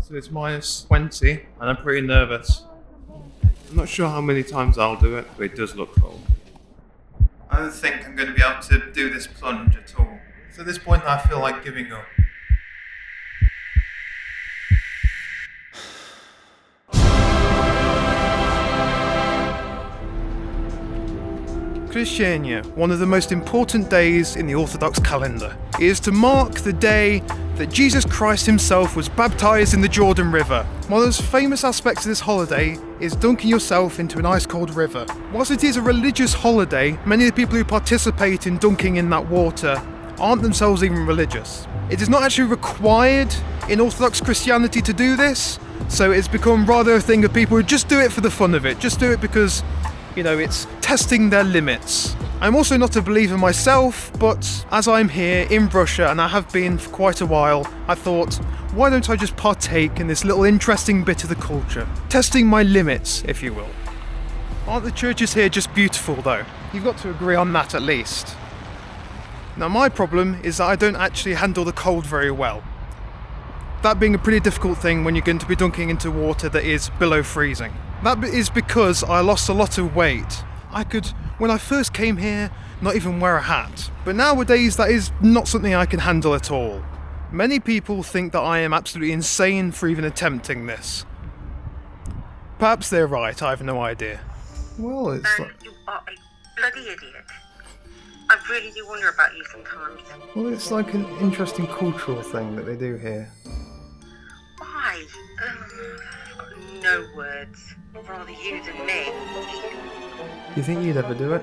So it's minus 20 and I'm pretty nervous. I'm not sure how many times I'll do it, but it does look cold. I don't think I'm going to be able to do this plunge at all. So at this point I feel like giving up. Krещение, one of the most important days in the Orthodox calendar, is to mark the day that Jesus Christ himself was baptized in the Jordan River. One of the most famous aspects of this holiday is dunking yourself into an ice-cold river. Whilst it is a religious holiday, many of the people who participate in dunking in that water aren't themselves even religious. It is not actually required in Orthodox Christianity to do this, so it's become rather a thing of people who just do it for the fun of it, just do it because it's testing their limits. I'm also not a believer myself, but as I'm here in Russia, and I have been for quite a while, I thought, why don't I just partake in this little interesting bit of the culture? Testing my limits, if you will. Aren't the churches here just beautiful, though? You've got to agree on that at least. Now, my problem is that I don't actually handle the cold very well. That being a pretty difficult thing when you're going to be dunking into water that is below freezing. That is because I lost a lot of weight. I could, when I first came here, not even wear a hat. But nowadays that is not something I can handle at all. Many people think that I am absolutely insane for even attempting this. Perhaps they're right, I have no idea. Well, it's like... You are a bloody idiot. I really do wonder about you sometimes. Well, it's like an interesting cultural thing that they do here. Why? No words. Rather you than me. Do you think you'd ever do it?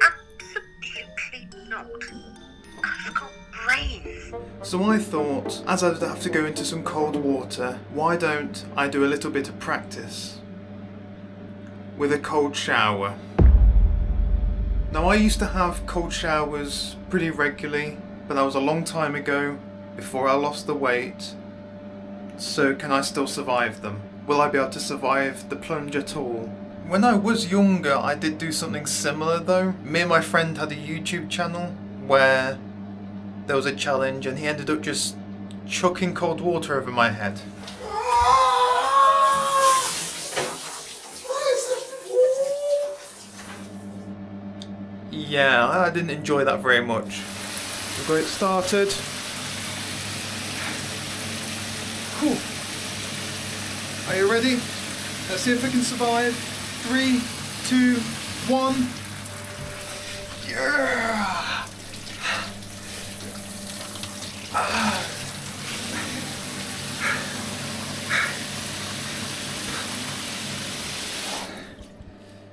Absolutely not. I've got brains. So I thought, as I'd have to go into some cold water, why don't I do a little bit of practice with a cold shower? Now, I used to have cold showers pretty regularly, but that was a long time ago, before I lost the weight. So can I still survive them? Will I be able to survive the plunge at all? When I was younger, I did do something similar though. Me and my friend had a YouTube channel where there was a challenge and he ended up just chucking cold water over my head. Yeah, I didn't enjoy that very much. We've got it started. Whew. Are you ready? Let's see if we can survive. 3, 2, 1. Yeah!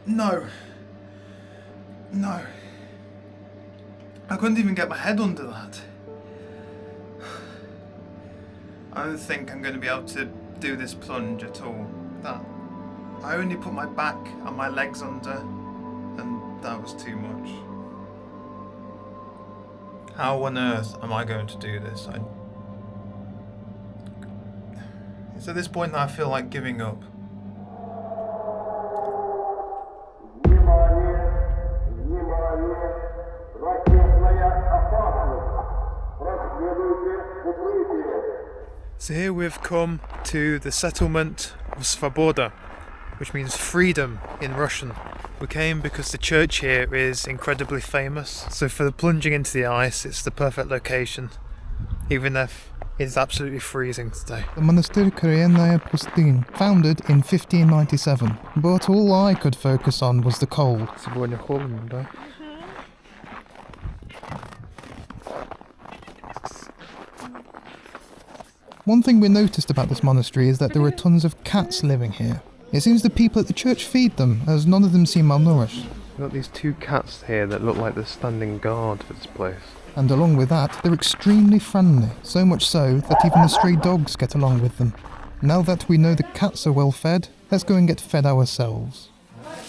No. No. I couldn't even get my head under that. I don't think I'm going to be able to do this plunge at all. I only put my back and my legs under, and that was too much. How on earth am I going to do this? It's at this point that I feel like giving up. So here we've come to the settlement of Svoboda, which means freedom in Russian. We came because the church here is incredibly famous, so for the plunging into the ice it's the perfect location, even if it's absolutely freezing today. The Monastery Korenaya Pustin, founded in 1597, but all I could focus on was the cold. Сегодня холодно, да? One thing we noticed about this monastery is that there are tons of cats living here. It seems the people at the church feed them, as none of them seem malnourished. We've got these 2 cats here that look like they're standing guard for this place. And along with that, they're extremely friendly, so much so that even the stray dogs get along with them. Now that we know the cats are well fed, let's go and get fed ourselves.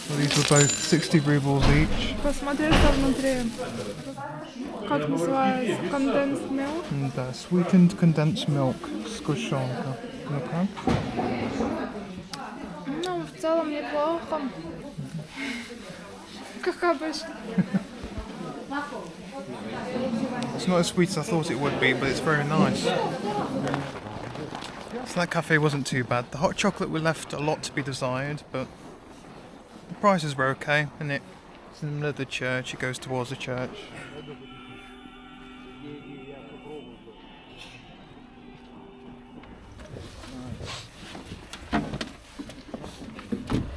Well, these were both 60 rubles each. Посмотри, что внутри. Как называется? Condensed milk? Да, sweetened condensed milk, сгущенка. Ну-ка. Ну, в целом неплохо. Как обычно. It's not as sweet as I thought it would be, but it's very nice. So that cafe wasn't too bad. The hot chocolate we left a lot to be desired, but the prices were okay, and it's in the middle of the church, it goes towards the church.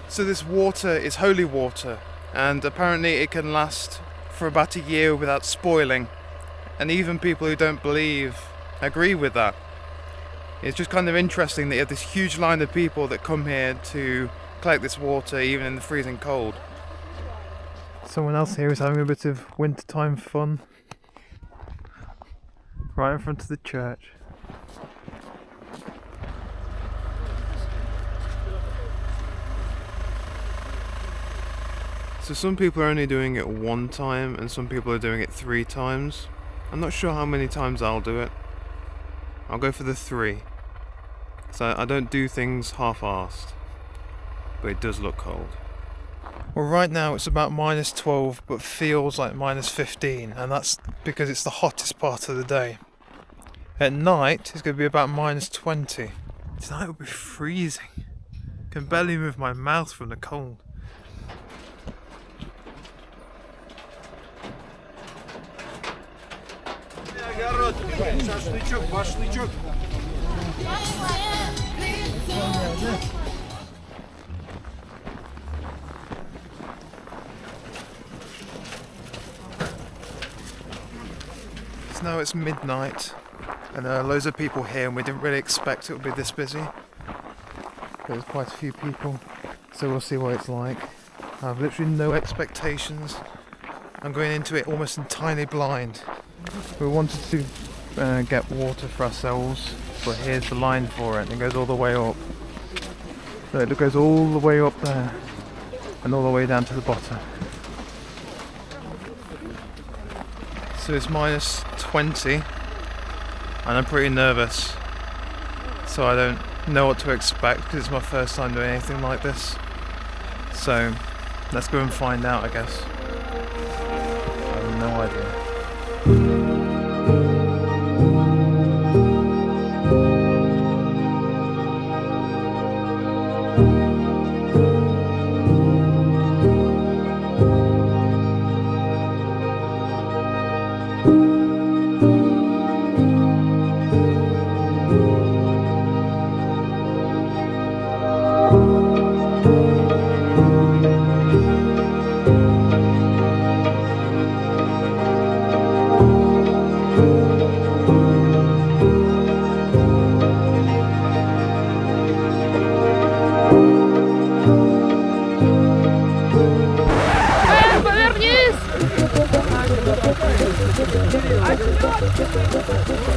So this water is holy water, and apparently it can last for about a year without spoiling, and even people who don't believe agree with that. It's just kind of interesting that you have this huge line of people that come here to collect this water even in the freezing cold. Someone else here is having a bit of wintertime fun right in front of the church. So some people are only doing it one time and some people are doing it 3 times. I'm not sure how many times I'll do it. I'll go for the 3. So I don't do things half-arsed. But it does look cold. Well, right now it's about -12 but feels like -15, and that's because it's the hottest part of the day. At night it's going to be about -20. Tonight will be freezing. I can barely move my mouth from the cold. So now it's midnight and there are loads of people here, and we didn't really expect it would be this busy. But there's quite a few people, so we'll see what it's like. I have literally no expectations. I'm going into it almost entirely blind. We wanted to get water for ourselves, but here's the line for it, and it goes all the way up. So it goes all the way up there and all the way down to the bottom. So it's -20 and I'm pretty nervous, so I don't know what to expect because it's my first time doing anything like this. So let's go and find out, I guess. I have no idea.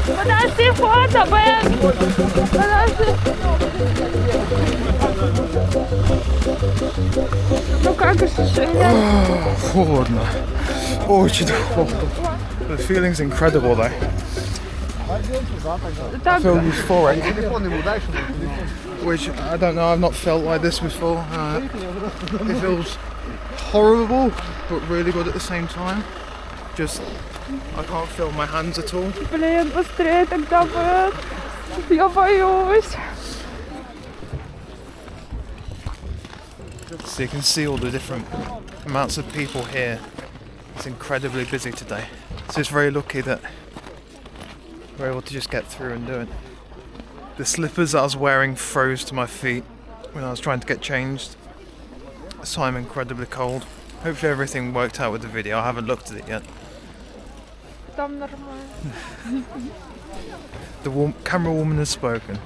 Подожди, фото, Бен! Подожди! Ну как ощущения? Холодно. Очень холодно. The feeling's incredible though. I feel euphoric. Which, I don't know, I've not felt like this before. It feels horrible, but really good at the same time. Just, I can't feel my hands at all. Блин, быстрее тогда, Бен! Я боюсь! So you can see all the different amounts of people here. It's incredibly busy today. So it's very lucky that we're able to just get through and do it. The slippers that I was wearing froze to my feet when I was trying to get changed. So I'm incredibly cold. Hopefully everything worked out with the video. I haven't looked at it yet. Там нормально. The camera woman has spoken.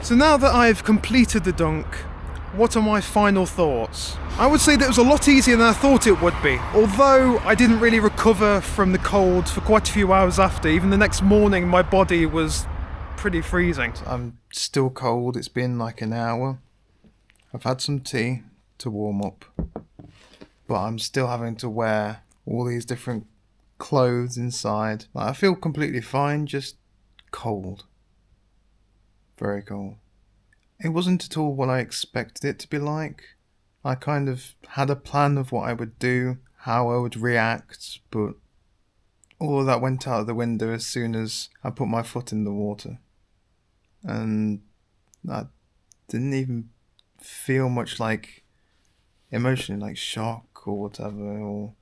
So now that I've completed the dunk, what are my final thoughts? I would say that it was a lot easier than I thought it would be. Although I didn't really recover from the cold for quite a few hours after. Even the next morning my body was pretty freezing. I'm still cold. It's been like an hour. I've had some tea to warm up. But I'm still having to wear all these different clothes inside. I feel completely fine, just cold. Very cold. It wasn't at all what I expected it to be like. I kind of had a plan of what I would do, how I would react, but all of that went out of the window as soon as I put my foot in the water. and I didn't even feel much like emotion, like shock or whatever, or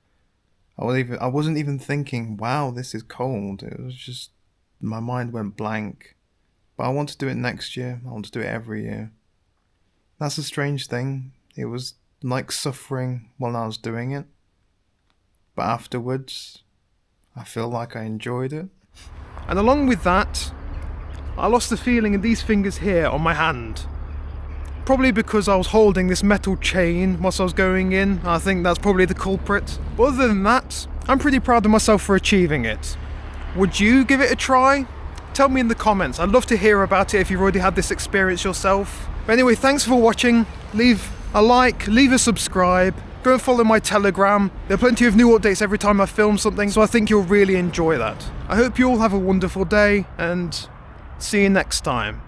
I wasn't even thinking, wow, this is cold. It was just, my mind went blank. But I want to do it next year. I want to do it every year. That's a strange thing. It was like suffering while I was doing it. But afterwards, I feel like I enjoyed it. And along with that, I lost the feeling in these fingers here on my hand. Probably because I was holding this metal chain whilst I was going in. I think that's probably the culprit. But other than that, I'm pretty proud of myself for achieving it. Would you give it a try? Tell me in the comments. I'd love to hear about it if you've already had this experience yourself. But anyway, thanks for watching. Leave a like, leave a subscribe. Go and follow my Telegram. There are plenty of new updates every time I film something, so I think you'll really enjoy that. I hope you all have a wonderful day, and see you next time.